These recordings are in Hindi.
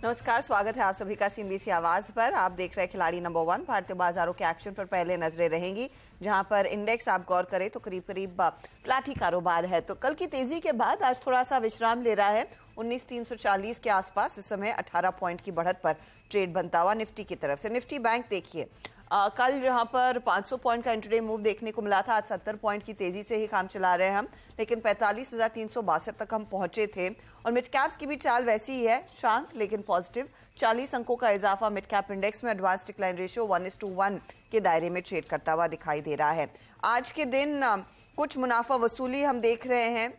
नमस्कार, स्वागत है आप सभी का सीएनबीसी आवाज पर। आप देख रहे हैं खिलाड़ी नंबर 1। भारतीय बाजारों के एक्शन पर पहले नजरें रहेंगी, जहां पर इंडेक्स आप गौर करें तो करीब करीब फ्लैट ही कारोबार है। तो कल की तेजी के बाद आज थोड़ा सा विश्राम ले रहा है 19,340 के आसपास। इस समय 18 पॉइंट की बढ़त पर ट्रेड बनता हुआ निफ्टी की तरफ से। निफ्टी बैंक देखिए, कल जहां पर 500 पॉइंट का इंट्राडे मूव देखने को मिला था, आज 70 पॉइंट की तेजी से ही काम चला रहे हैं हम, लेकिन 45,362 तक हम पहुंचे थे। और मिड कैप्स की भी चाल वैसी ही है, शांत लेकिन पॉजिटिव। 40 अंकों का इजाफा मिड कैप इंडेक्स में। एडवांस डिक्लाइन रेशियो 1:1 के दायरे में ट्रेड करता हुआ दिखाई दे रहा है। आज के दिन कुछ मुनाफा वसूली हम देख रहे हैं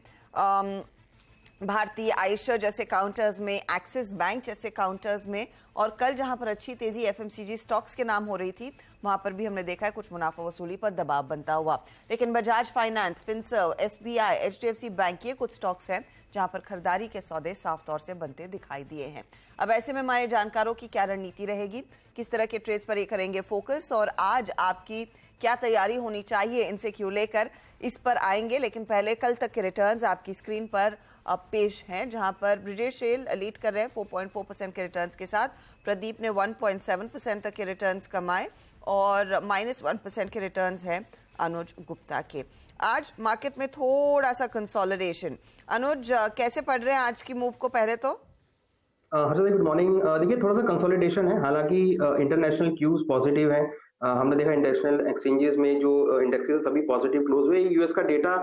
भारतीय आयशर जैसे काउंटर्स में, एक्सिस बैंक जैसे काउंटर्स में। और कल जहां पर अच्छी तेजी एफएमसीजी स्टॉक्स के नाम हो रही थी, वहां पर भी हमने देखा है कुछ मुनाफा वसूली पर दबाव बनता हुआ। लेकिन Bajaj finance, Finserv, SBI, HDFC bank, ये कुछ स्टॉक्स हैं जहां पर खरीदारी के सौदे साफ तौर से बनते दिखाई दिए हैं। अब ऐसे में हमारे जानकारों की क्या रणनीति रहेगी, किस तरह के ट्रेड्स पर ये करेंगे फोकस, और आज आपकी क्या तैयारी होनी चाहिए इनसे क्यों लेकर, इस पर आएंगे। लेकिन पहले कल तक के रिटर्न्स आपकी स्क्रीन पर पेश हैं, जहां पर ब्रिजेश शेल लीड कर रहे हैं 4.4% के रिटर्न्स के साथ। प्रदीप ने 1.7% तक के रिटर्न्स कमाए और -1% के रिटर्न्स हैं अनुज गुप्ता के। आज मार्केट में थोड़ा सा कंसोलिडेशन। अनुज, कैसे पढ़ रहे हैं आज की मूव को? पहले तो हर्षद, गुड मॉर्निंग। देखिए, थोड़ा सा कंसोलिडेशन है, हालांकि इंटरनेशनल क्यूज पॉजिटिव है। हमने देखा इंटरनेशनल एक्सचेंजेस में जो इंडेक्सेस सभी पॉजिटिव क्लोज हुए। यूएस का डेटा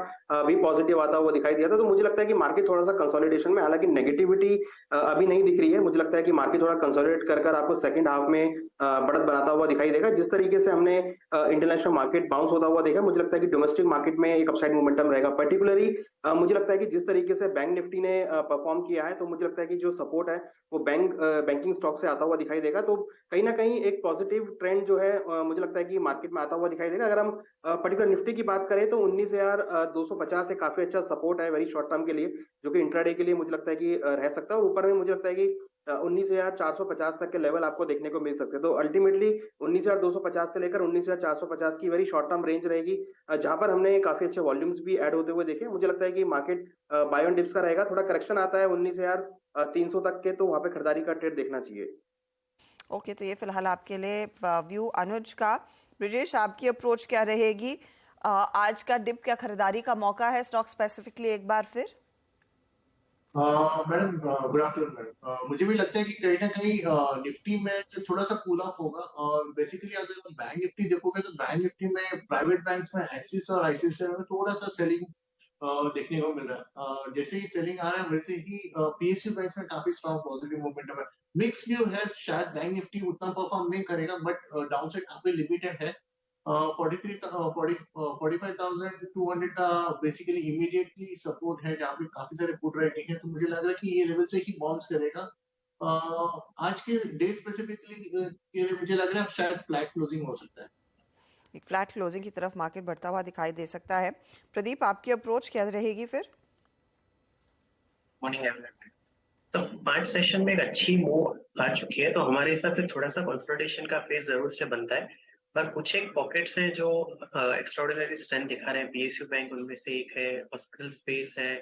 भी पॉजिटिव आता हुआ दिखाई दिया था। तो मुझे लगता है कि मार्केट थोड़ा सा कंसोलिडेशन में, हालांकि नेगेटिविटी अभी नहीं दिख रही है। मुझे लगता है कि मार्केट थोड़ा कंसोलिडेट कर आपको सेकंड हाफ में बढ़त बनाता हुआ दिखाई देगा। जिस तरीके से हमने इंटरनेशनल मार्केट बाउंस होता हुआ देखा, मुझे लगता है कि डोमेस्टिक मार्केट में एक अपसाइड मोमेंटम रहेगा। पर्टिकुलरली मुझे लगता है कि जिस तरीके से बैंक निफ्टी ने परफॉर्म किया है, तो मुझे लगता है कि जो सपोर्ट है वो बैंकिंग स्टॉक से आता हुआ दिखाई देगा। तो कहीं ना कहीं एक पॉजिटिव ट्रेंड जो है मुझे लगता है कि मार्केट में आता हुआ दिखाई देगा। अगर हम पर्टिकुलर निफ्टी की बात करें तो 19,250 से काफी अच्छा सपोर्ट है वेरी शॉर्ट टर्म के लिए, जो कि इंट्राडे के लिए मुझे लगता है कि रह सकता है। और ऊपर में मुझे लगता है कि 19,450 तक के लेवल आपको देखने को मिल सकते हैं। तो अल्टीमेटली 19,250 से लेकर 19,450 की वेरी शॉर्ट टर्म रेंज रहेगी, जहां पर हमने काफी अच्छे वॉल्यूम्स भी ऐड होते हुए देखे। मुझे लगता है कि मार्केट बाय ऑन डिप्स का रहेगा। थोड़ा करेक्शन आता है 19,300 तक के, तो वहां पे खरीदारी का ट्रेड देखना चाहिए। ओके, तो ये फिलहाल आपके लिए व्यू अनुज का। ब्रिजेश, आपकी अप्रोच क्या रहेगी? आज का डिप क्या खरीदारी का मौका है स्टॉक स्पेसिफिकली एक बार फिर? Madam, good afternoon madam. मुझे भी लगता है कि कहीं ना कहीं निफ्टी में थोड़ा सा कूल ऑफ होगा। और बेसिकली अगर बैंक निफ्टी देखोगे तो बैंक निफ्टी में प्राइवेट बैंक्स में एक्सिस और आईसीआईसीआई में थोड़ा सा सेलिंग देखने को मिल रहा है। जैसे ही सेलिंग आ रहा है वैसे ही पीएसयू बैंक्स में काफी स्ट्रॉन्ग पॉजिटिव मोमेंटम है। मिक्स व्यू है, शायद बैंक निफ्टी उतना परफॉर्म नहीं करेगा, बट डाउन साइड काफी लिमिटेड है। 45,200 का बेसिकली इमीडिएटली सपोर्ट है, जहाँ पे काफी सारे पुट राइटिंग है। तो मुझे लग रहा है कि ये लेवल से ही बाउंस करेगा। आज के डे स्पेसिफिकली के लिए मुझे लग रहा है शायद फ्लैट क्लोजिंग हो सकता है। एक फ्लैट क्लोजिंग की तरफ मार्केट बढ़ता हुआ दिखाई दे सकता है। प्रदीप, आपकी अप्रोच क्या रहेगी फिर? Morning everyone. तो 5 सेशन में एक अच्छी मूव आ चुकी है, तो हमारे हिसाब से थोड़ा सा कंसोलिडेशन का फेज जरूर से बनता है। पर कुछ एक पॉकेट्स हैं जो एक्स्ट्राऑर्डिनरी स्ट्रेंथ दिखा रहे हैं। पीएसयू बैंक उनमें से एक है, हॉस्पिटल स्पेस है,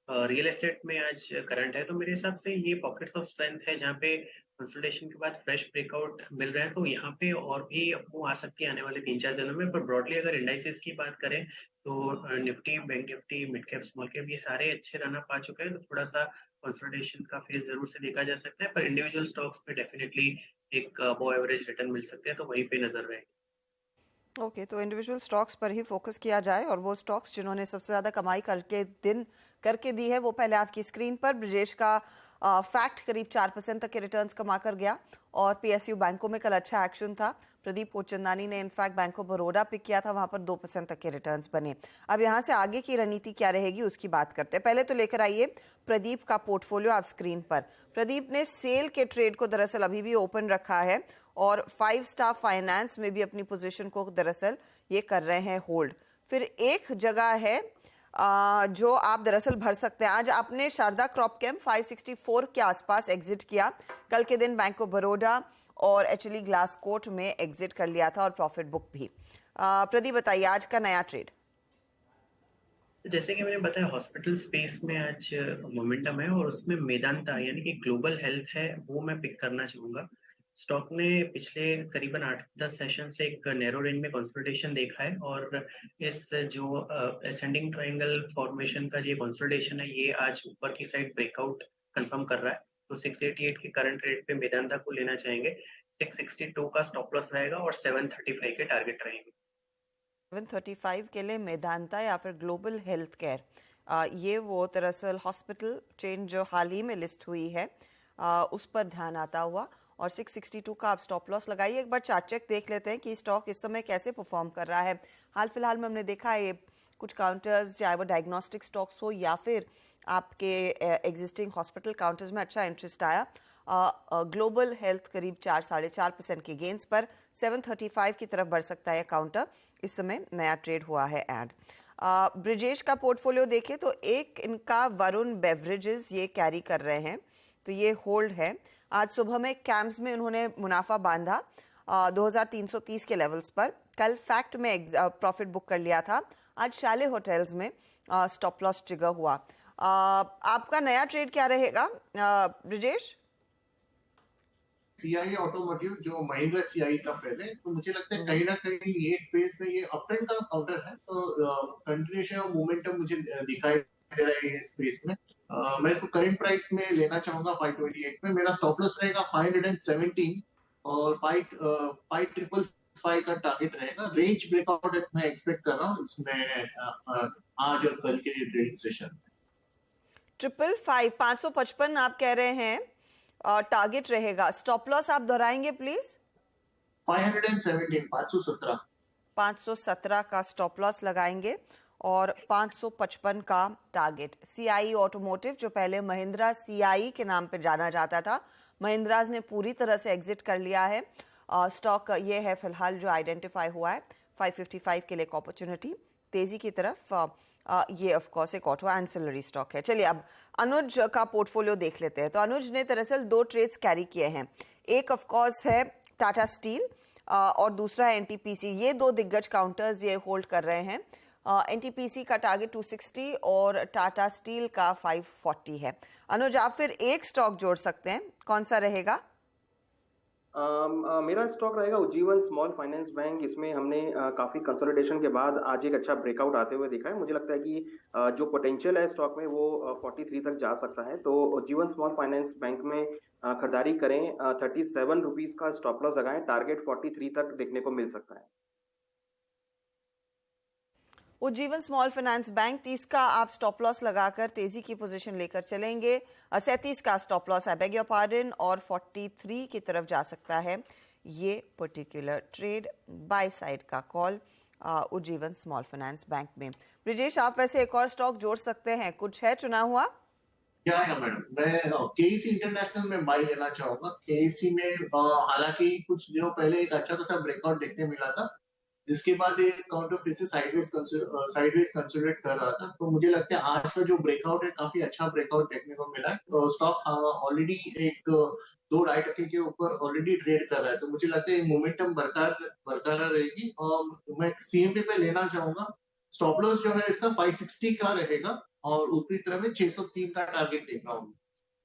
रियल एस्टेट में आज करंट है। तो मेरे हिसाब से ये पॉकेट्स ऑफ स्ट्रेंथ है जहाँ पे कंसोलिडेशन के बाद फ्रेश ब्रेकआउट मिल रहा है। तो यहाँ पे और भी मूव आ सकती है आने वाले 3-4 दिनों में। पर ब्रॉडली अगर इंडाइसेस की बात करें तो Nifty, bank Nifty, mid cap, small cap, ये सारे अच्छे रन अप आ चुके हैं। तो थोड़ा सा कंसोलिडेशन का फेज जरूर से देखा जा सकता है। पर इंडिविजुअल स्टॉक्स पे डेफिनेटली एक अबव एवरेज रिटर्न मिल सकते हैं, तो वहीं पे नजर रहेगी। ओके, तो इंडिविजुअल स्टॉक्स पर ही फोकस किया जाए, और वो स्टॉक्स जिन्होंने सबसे ज़्यादा कमाई करके दी है वो पहले आपकी स्क्रीन पर। ब्रिजेश का फैक्ट करीब 4% तक के रिटर्न्स कमा कर गया, और पीएसयू बैंकों में कल अच्छा एक्शन था। प्रदीप पोचंदानी ने in fact bank of Baroda pick किया था, वहां पर 2% तक के रिटर्न्स बने। अब यहाँ से आगे की रणनीति क्या रहेगी उसकी बात करते हैं। पहले तो लेकर आइए प्रदीप का पोर्टफोलियो आप स्क्रीन पर। प्रदीप ने सेल के ट्रेड को दरअसल अभी भी ओपन रखा है, और 5 स्टार फाइनेंस में भी अपनी पोजीशन को दरअसल ये कर रहे हैं होल्ड। फिर एक जगह है जो आप दरअसल भर सकते हैं। आज आपने शारदा क्रॉपकेम 564 के आसपास एग्जिट किया। कल के दिन बैंक ऑफ बड़ौदा और एक्चुअली ग्लासकोट में एग्जिट कर लिया था, और प्रॉफिट बुक भी। प्रदीप, बताइए आज का नया ट्रेड। तो जैसे कि मैंने बताया हॉस्पिटल स्पेस में आज मोमेंटम है और उसमें मेदांता यानी कि ग्लोबल हेल्थ है वो मैं पिक करना चाहूंगा। स्टॉक ने पिछले करीबन 8-10 सेशन से एक नैरो रेंज में कंसोलिडेशन देखा है और इस जो असेंडिंग ट्रायंगल फॉर्मेशन का ये कंसोलिडेशन है ये आज ऊपर की साइड ब्रेकआउट कंफर्म कर रहा है। तो 688 के करंट रेट पे मेदांता को लेना चाहेंगे। 662 का स्टॉप लॉस रहेगा और 735 के टारगेट रहेंगे। 735 के लिए मेदांता या फिर ग्लोबल हेल्थ केयर, ये वो दरअसल हॉस्पिटल चेन जो हाल ही में लिस्ट हुई है, उस पर ध्यान आता हुआ। और 662 का आप स्टॉप लॉस लगाइए। एक बार चार्ट चेक देख लेते हैं कि स्टॉक इस समय कैसे परफॉर्म कर रहा है। हाल फिलहाल में हमने देखा है कुछ काउंटर्स, चाहे वो डायग्नोस्टिक स्टॉक्स हो या फिर आपके एग्जिस्टिंग हॉस्पिटल काउंटर्स में अच्छा इंटरेस्ट आया। ग्लोबल हेल्थ करीब 4-4.5% के गेंस पर 735 की तरफ बढ़ सकता है काउंटर। इस समय नया ट्रेड हुआ है ऐड। ब्रिजेश का पोर्टफोलियो देखें तो एक इनका वरुण बेवरेजेस ये कैरी कर रहे हैं, तो ये होल्ड है। आज सुबह में कैम्स में उन्होंने मुनाफा बांधा 2330 के लेवल्स पर। कल फैक्ट में प्रॉफिट बुक कर लिया था। आज शाले होटल्स में स्टॉप लॉस ट्रिगर हुआ। आपका नया ट्रेड क्या रहेगा ब्रिजेश? सीआई ऑटोमोटिव जो महिंद्रा सीआई था पहले, तो मुझे लगता है कहीं ना कहीं ये स्पेस में ये अप ट्रेंड का काउंटर है, तो कंटिन्यूएशन ऑफ मोमेंटम मुझे दिखाई दे रहा है ये स्पेस में। मैं इसको करंट प्राइस में लेना चाहूंगा 528 में। मेरा स्टॉप लॉस रहेगा 517 और 5555 का टारगेट रहेगा। रेंज ब्रेकआउट मैं एक्सपेक्ट कर रहा हूँ इसमें आज और कल के ट्रेडिंग सेशन में। 555 555 आप कह रहे हैं टारगेट रहेगा। स्टॉप लॉस आप दोहराएंगे प्लीज? 517 517 517 का स्टॉप लॉस लगाएंगे और 555 का टारगेट। सीआई ऑटोमोटिव जो पहले महिंद्रा सीआई के नाम पे जाना जाता था, महिंद्राज ने पूरी तरह से एग्जिट कर लिया है। स्टॉक ये है फिलहाल जो आइडेंटिफाई हुआ है 555 के लिए एक अपॉर्चुनिटी तेजी की तरफ। ये ऑफ कोर्स एक ऑटो एंसिलरी स्टॉक है। चलिए अब अनुज का पोर्टफोलियो देख लेते हैं। तो अनुज ने दरअसल 2 ट्रेड्स कैरी किए हैं। एक ऑफ कोर्स है टाटा स्टील और दूसरा है एनटीपीसी। ये 2 दिग्गज काउंटर्स ये होल्ड कर रहे हैं। एनटीपीसी का टारगेट 260 और टाटा स्टील का 540 है। अनुज आप फिर एक स्टॉक जोड़ सकते हैं, कौन सा रहेगा? मेरा स्टॉक रहेगा उज्जीवन स्मॉल फाइनेंस बैंक। इसमें हमने काफी कंसोलिडेशन के बाद आज एक अच्छा ब्रेकआउट आते हुए दिखा है। मुझे लगता है कि जो पोटेंशियल है स्टॉक में वो 43 तक जा सकता है। तो उज्जीवन स्मॉल फाइनेंस बैंक में खरीदारी करें। 37 रुपीज का स्टॉप लॉस लगाएं। टारगेट 43 तक देखने को मिल सकता है। उज्जीवन स्मॉल फाइनेंस बैंक 30 का आप स्टॉप लॉस लगाकर तेजी की पोजीशन लेकर चलेंगे। 37 का stop loss I beg your pardon और 43 की तरफ जा सकता है ये पर्टिकुलर ट्रेड। बाय साइड का call Ujjivan small finance bank में। ब्रिजेश आप वैसे एक और स्टॉक जोड़ सकते हैं, कुछ है चुना हुआ? क्या है मैडम, मैं केईसी इंटरनेशनल में बाई लेना चाहूंगा। केईसी में हालांकि कुछ दिनों पहले एक अच्छा खासा ब्रेकआउट देखने मिला था, जिसके बाद ये काउंटर फिर से साइडवेज कंसोलिडेट कर रहा था। तो मुझे लगता है आज का जो ब्रेकआउट है काफी अच्छा ब्रेकआउट देखने को मिला है। तो स्टॉक ऑलरेडी एक 2-2.5% के ऊपर ऑलरेडी ट्रेड कर रहा है, तो मुझे लगता है ये मोमेंटम बरकरार रहेगी और मैं सीएमपी पे लेना चाहूंगा। स्टॉप लॉस जो है इसका 560 का रहेगा और ऊपरी तरफ में 603 का टारगेट देख रहा हूँ।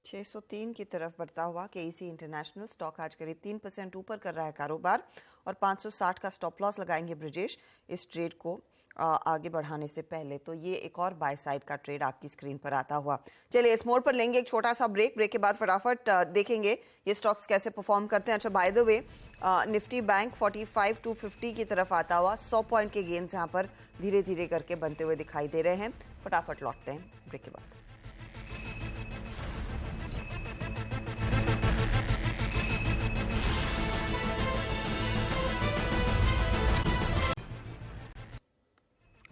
603 की तरफ बढ़ता हुआ केईसी इंटरनेशनल स्टॉक आज करीब 3% ऊपर कर रहा है कारोबार और 560 का स्टॉप लॉस लगाएंगे ब्रिजेश इस ट्रेड को आगे बढ़ाने से पहले। तो ये एक और बाय साइड का ट्रेड आपकी स्क्रीन पर आता हुआ। चलिए इस मोड पर लेंगे एक छोटा सा ब्रेक के बाद फटाफट देखेंगे ये स्टॉक्स कैसे परफॉर्म करते हैं। अच्छा by the way Nifty bank 45,250 की तरफ आता हुआ 100 पॉइंट के गेंस यहाँ पर धीरे धीरे करके बनते हुए दिखाई दे रहे हैं। फटाफट लौटते हैं ब्रेक के बाद।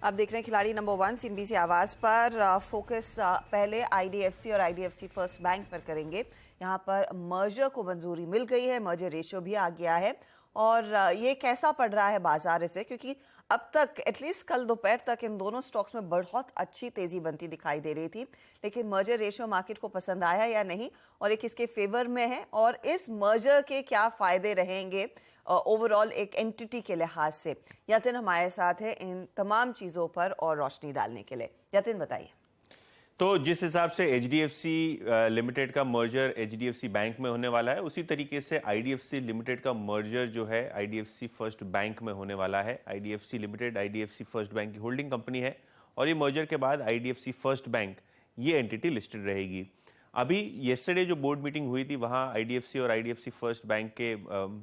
आप देख रहे हैं खिलाड़ी नंबर 1 सीएनबीसी आवाज पर। फोकस पहले आईडीएफसी और आईडीएफसी फर्स्ट बैंक पर करेंगे। यहाँ पर मर्जर को मंजूरी मिल गई है, मर्जर रेशियो भी आ गया है और ये कैसा पड़ रहा है बाजार इसे, क्योंकि अब तक एटलीस्ट कल दोपहर तक इन दोनों स्टॉक्स में बहुत अच्छी तेजी बनती दिखाई दे रही थी, लेकिन मर्जर रेशियो मार्केट को पसंद आया या नहीं और ये किसके फेवर में है और इस मर्जर के क्या फायदे रहेंगे ओवरऑल एक एंटिटी के लिहाज से। यतिन हमारे साथ है इन तमाम चीज़ों पर और रोशनी डालने के लिए। यतिन बताइए। तो जिस हिसाब से HDFC लिमिटेड का मर्जर HDFC बैंक में होने वाला है, उसी तरीके से IDFC लिमिटेड का मर्जर जो है IDFC फर्स्ट बैंक में होने वाला है। IDFC limited IDFC first bank की होल्डिंग कंपनी है और ये मर्जर के बाद IDFC फर्स्ट बैंक ये एंटिटी लिस्टेड रहेगी। अभी येस्टरडे जो बोर्ड मीटिंग हुई थी वहाँ IDFC और IDFC फर्स्ट बैंक के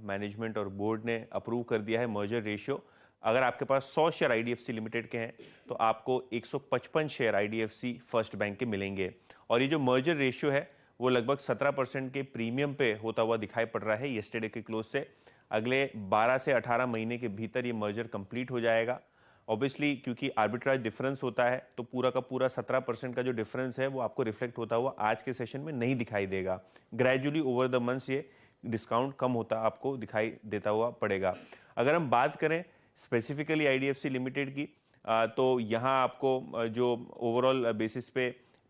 मैनेजमेंट और बोर्ड ने अप्रूव कर दिया है मर्जर रेशियो। अगर आपके पास 100 शेयर IDFC लिमिटेड के हैं तो आपको 155 शेयर IDFC फर्स्ट बैंक के मिलेंगे और ये जो मर्जर रेशियो है वो लगभग 17% के प्रीमियम पे होता हुआ दिखाई पड़ रहा है येस्टरडे के क्लोज से। अगले 12 से 18 महीने के भीतर ये मर्जर कंप्लीट हो जाएगा। ऑब्वियसली क्योंकि आर्बिट्राज डिफरेंस होता है तो पूरा का पूरा 17% का जो डिफरेंस है वो आपको रिफ्लेक्ट होता हुआ आज के सेशन में नहीं दिखाई देगा। ग्रेजुअली ओवर द मंथ्स ये डिस्काउंट कम होता आपको दिखाई देता हुआ पड़ेगा। अगर हम बात करें स्पेसिफिकली IDFC लिमिटेड की तो यहाँ आपको जो ओवरऑल बेसिस पे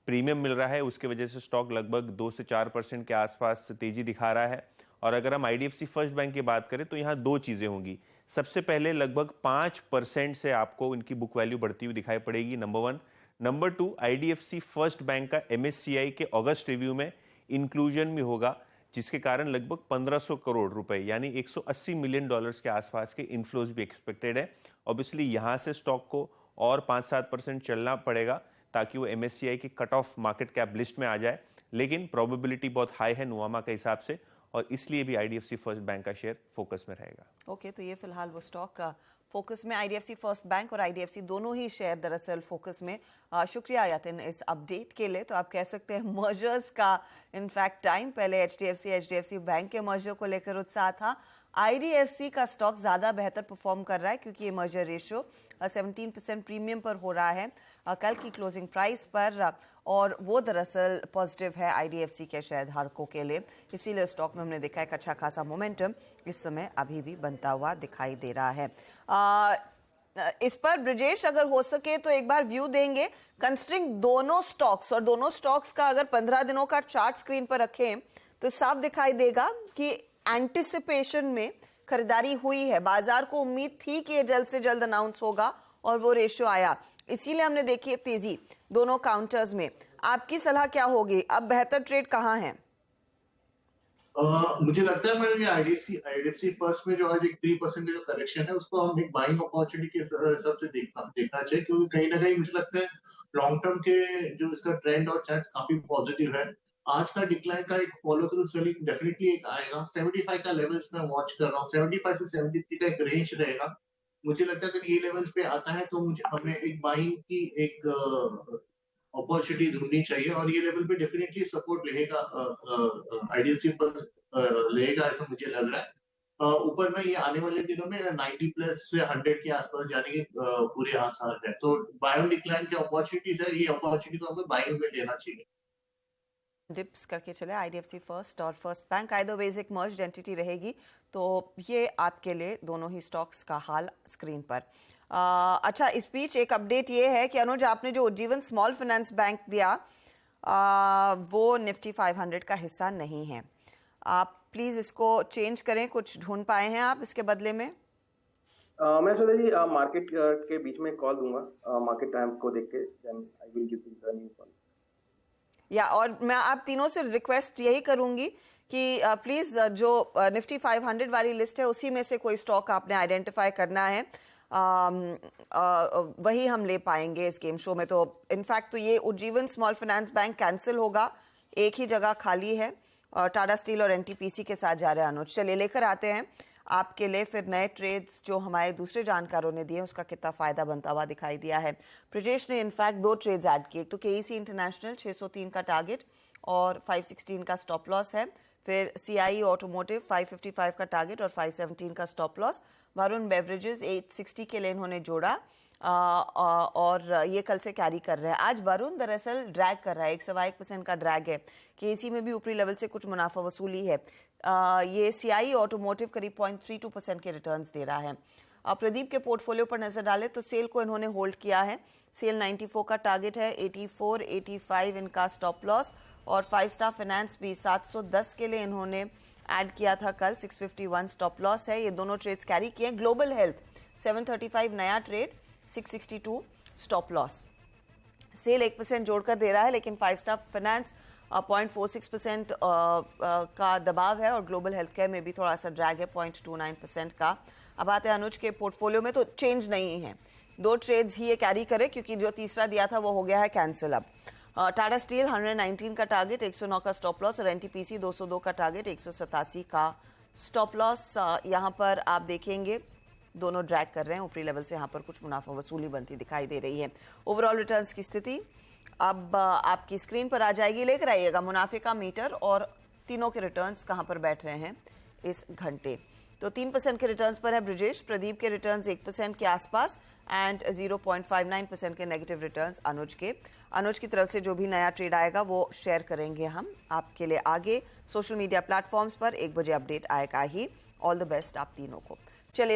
प्रीमियम मिल रहा है उसके वजह से स्टॉक लगभग 2 से 4% के आसपास तेजी दिखा रहा है। और अगर हम IDFC फर्स्ट बैंक की बात करें तो यहाँ दो चीज़ें होंगी। सबसे पहले लगभग 5% से आपको इनकी बुक वैल्यू बढ़ती हुई दिखाई पड़ेगी, number 1। Number 2, IDFC first bank का MSCI के अगस्त रिव्यू में इंक्लूजन भी होगा, जिसके कारण लगभग 1500 करोड़ रुपए यानी $180 मिलियन के आसपास के इनफ्लोज भी एक्सपेक्टेड है। ऑब्वियसली यहाँ से स्टॉक को और 5-7% चलना पड़ेगा ताकि वो MSCI की cut off market cap list में आ जाए, लेकिन प्रोबेबिलिटी बहुत हाई है नुआमा के हिसाब से और इसलिए भी IDFC फर्स्ट बैंक का शेयर फोकस में रहेगा। ओके, तो ये फिलहाल वो स्टॉक का फोकस में IDFC फर्स्ट बैंक और IDFC दोनों ही शेयर दरअसल फोकस में। शुक्रिया यतिन इस अपडेट के लिए। तो आप कह सकते हैं मर्जर्स का इनफैक्ट टाइम, पहले HDFC बैंक के मर्जर को लेकर उत्साह था। IDFC का स्टॉक ज़्यादा बेहतर परफॉर्म कर रहा है क्योंकि ये मर्जर रेशियो 17% प्रीमियम पर हो रहा है कल की क्लोजिंग प्राइस पर और वो दरअसल पॉजिटिव है IDFC के शेयर धारकों के लिए। इसीलिए स्टॉक में हमने देखा एक अच्छा खासा मोमेंटम इस समय अभी भी बनता हुआ दिखाई दे रहा है। इस पर ब्रिजेश अगर हो सके तो एक बार व्यू देंगे कंसिडरिंग दोनों स्टॉक्स, और दोनों स्टॉक्स का अगर 15 दिनों का चार्ट स्क्रीन पर रखें तो साफ दिखाई देगा कि एंटिसिपेशन में खरीदारी हुई है। बाजार को उम्मीद थी कि ये जल्द से जल्द अनाउंस होगा और वो रेशियो आया, इसीलिए हमने देखी तेजी दोनों काउंटर्स में। आपकी सलाह क्या होगी, अब बेहतर ट्रेड कहाँ है? मुझे लगता है मैंने IDFC फर्स्ट में जो आज एक 3% का जो करेक्शन है उसको हम एक बाइंग अपॉर्चुनिटी के हिसाब से देखना चाहिए, क्योंकि कहीं ना कहीं मुझे लगता है लॉन्ग टर्म के जो इसका ट्रेंड और चार्ट्स काफी पॉजिटिव है। आज का डिक्लाइन का एक फॉलो थ्रू सेलिंग डेफिनेटली एक आएगा। 75 का लेवल्स मैं वॉच कर रहा हूँ, 75 से 73 का एक रेंज रहेगा। मुझे लगता है अगर ये लेवल्स पे आता है तो हमें एक बाइंग की एक अपॉर्चुनिटी ढूंढनी चाहिए और ये लेवल पे डेफिनेटली सपोर्ट लेगा IDFC पर लेगा, ऐसा मुझे लग रहा है। ऊपर में ये आने वाले दिनों में 90 प्लस से 100 के आसपास जाने के पूरे आसार है। तो बायो डिक्लाइन की अपॉर्चुनिटीज है, ये अपॉर्चुनिटी को हमें बाइंग में लेना चाहिए। डिप्स करके चले IDFC फर्स्ट और फर्स्ट बैंक, आइदर वेज एक मर्ज्ड एंटिटी रहेगी, तो ये आपके लिए दोनों ही स्टॉक्स का हाल स्क्रीन पर। अच्छा, इस बीच एक अपडेट ये है कि अनुज आपने जो उज्जीवन स्मॉल फाइनेंस बैंक दिया वो निफ्टी 500 का हिस्सा नहीं है। आप प्लीज इसको चेंज करें, कुछ ढूंढ पाए हैं आप इसके बदले में? मैं सोचा जी मार्केट के बीच में कॉल दूंगा, मार्केट टाइम को देख के then I will give the new call. या और मैं आप तीनों से रिक्वेस्ट यही करूंगी कि प्लीज जो निफ्टी 500 वाली लिस्ट है उसी में से कोई स्टॉक आपने आइडेंटिफाई करना है, वही हम ले पाएंगे इस गेम शो में। तो इनफैक्ट तो ये Ujjivan small finance bank cancel होगा, एक ही जगह खाली है और टाटा स्टील और NTPC के साथ जा रहे हैं अनुज। चलिए लेकर आते हैं आपके लिए फिर नए ट्रेड्स जो हमारे दूसरे जानकारों ने दिए उसका कितना फायदा बनता हुआ दिखाई दिया है। ब्रिजेश ने इनफैक्ट 2 ट्रेड्स ऐड किए, तो KEC इंटरनेशनल 603 का टारगेट और 516 का स्टॉप लॉस है, फिर CIE ऑटोमोटिव 555 का टारगेट और 517 का स्टॉप लॉस। वरुण बेवरेजेस 860 के लिए इन्होंने जोड़ा और ये कल से कैरी कर रहा है। आज वरुण दरअसल ड्रैग कर रहा है, 1.1% का ड्रैग है। केसी में भी ऊपरी लेवल से कुछ मुनाफा वसूली है। ये सीआई ऑटोमोटिव करीब 0.32% के रिटर्न्स दे रहा है। प्रदीप के पोर्टफोलियो पर नजर डालें तो सेल को इन्होंने होल्ड किया है। सेल 94 का टारगेट है, 84, 85 इनका स्टॉप लॉस, और 5 स्टार फाइनेंस भी 710 के लिए इन्होंने ऐड किया था कल, 651 स्टॉप लॉस है। ये दोनों ट्रेड्स कैरी किए। ग्लोबल हेल्थ 735 नया ट्रेड, 662 स्टॉप लॉस। सेल 1% जोड़कर दे रहा है, लेकिन 5 स्टार फाइनेंस 0.46% का दबाव है, और ग्लोबल हेल्थ केयर में भी थोड़ा सा ड्रैग है 0.29% का। अब आते हैं अनुज के पोर्टफोलियो में, तो चेंज नहीं है, 2 ट्रेड्स ही ये कैरी करे, क्योंकि जो तीसरा दिया था वो हो गया है कैंसिल। अब टाटा स्टील 119 का टारगेट, 109 का स्टॉप लॉस, और एनटीपीसी 202 का टारगेट, 187 का स्टॉप लॉस। यहाँ पर आप देखेंगे दोनों ड्रैग कर रहे हैं ऊपरी लेवल से, यहाँ पर कुछ मुनाफा वसूली बनती दिखाई दे रही है। ओवरऑल रिटर्न्स की स्थिति अब आपकी स्क्रीन पर आ जाएगी, लेकर आइएगा मुनाफे का मीटर और तीनों के रिटर्न्स कहाँ पर बैठ रहे हैं इस घंटे। तो 3% के रिटर्न्स पर है ब्रिजेश, प्रदीप के रिटर्न्स 1% के आसपास, एंड 0.59% के नेगेटिव रिटर्न्स अनुज के। अनुज की तरफ से जो भी नया ट्रेड आएगा वो शेयर करेंगे हम आपके लिए आगे सोशल मीडिया प्लेटफॉर्म्स पर। 1 बजे अपडेट आएगा ही। ऑल द बेस्ट आप तीनों को।